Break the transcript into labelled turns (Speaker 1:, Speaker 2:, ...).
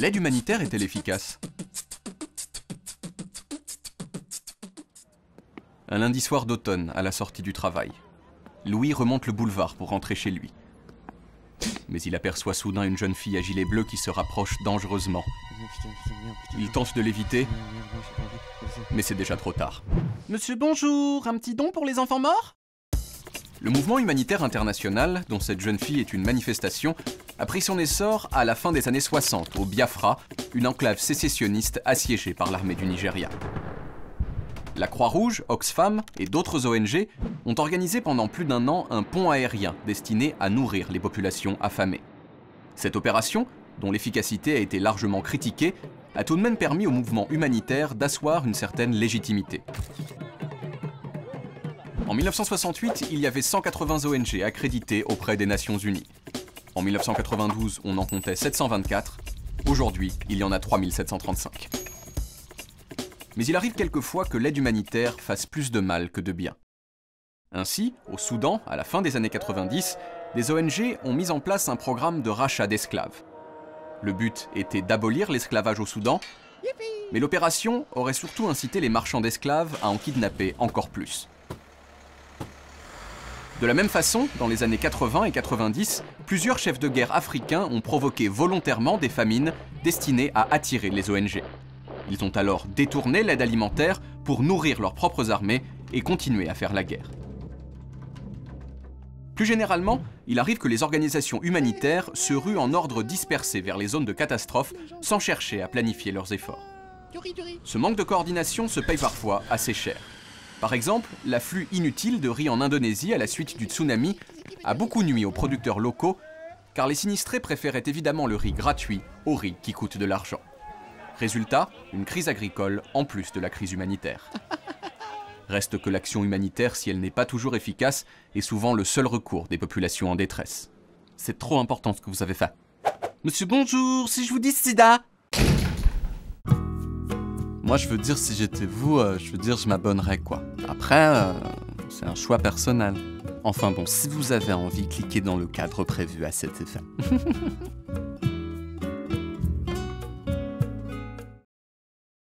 Speaker 1: L'aide humanitaire est-elle efficace? Un lundi soir d'automne, à la sortie du travail, Louis remonte le boulevard pour rentrer chez lui. Mais il aperçoit soudain une jeune fille à gilet bleu qui se rapproche dangereusement. Il tente de l'éviter, mais c'est déjà trop tard. Monsieur, bonjour, un petit don pour les enfants morts? Le mouvement humanitaire international, dont cette jeune fille est une manifestation, a pris son essor à la fin des années 60, au Biafra, une enclave sécessionniste assiégée par l'armée du Nigeria. La Croix-Rouge, Oxfam et d'autres ONG ont organisé pendant plus d'1 an un pont aérien destiné à nourrir les populations affamées. Cette opération, dont l'efficacité a été largement critiquée, a tout de même permis au mouvement humanitaire d'asseoir une certaine légitimité. En 1968, il y avait 180 ONG accréditées auprès des Nations Unies. En 1992, on en comptait 724. Aujourd'hui, il y en a 3735. Mais il arrive quelquefois que l'aide humanitaire fasse plus de mal que de bien. Ainsi, au Soudan, à la fin des années 90, des ONG ont mis en place un programme de rachat d'esclaves. Le but était d'abolir l'esclavage au Soudan, mais l'opération aurait surtout incité les marchands d'esclaves à en kidnapper encore plus. De la même façon, dans les années 80 et 90, plusieurs chefs de guerre africains ont provoqué volontairement des famines destinées à attirer les ONG. Ils ont alors détourné l'aide alimentaire pour nourrir leurs propres armées et continuer à faire la guerre. Plus généralement, il arrive que les organisations humanitaires se ruent en ordre dispersé vers les zones de catastrophe sans chercher à planifier leurs efforts. Ce manque de coordination se paye parfois assez cher. Par exemple, l'afflux inutile de riz en Indonésie à la suite du tsunami a beaucoup nui aux producteurs locaux, car les sinistrés préféraient évidemment le riz gratuit au riz qui coûte de l'argent. Résultat, une crise agricole en plus de la crise humanitaire. Reste que l'action humanitaire, si elle n'est pas toujours efficace, est souvent le seul recours des populations en détresse. C'est trop important ce que vous avez fait. Monsieur, bonjour, si je vous dis sida? Moi, je veux dire, si j'étais vous, je m'abonnerais, quoi. Après, c'est un choix personnel. Enfin bon, si vous avez envie, cliquez dans le cadre prévu à cet effet.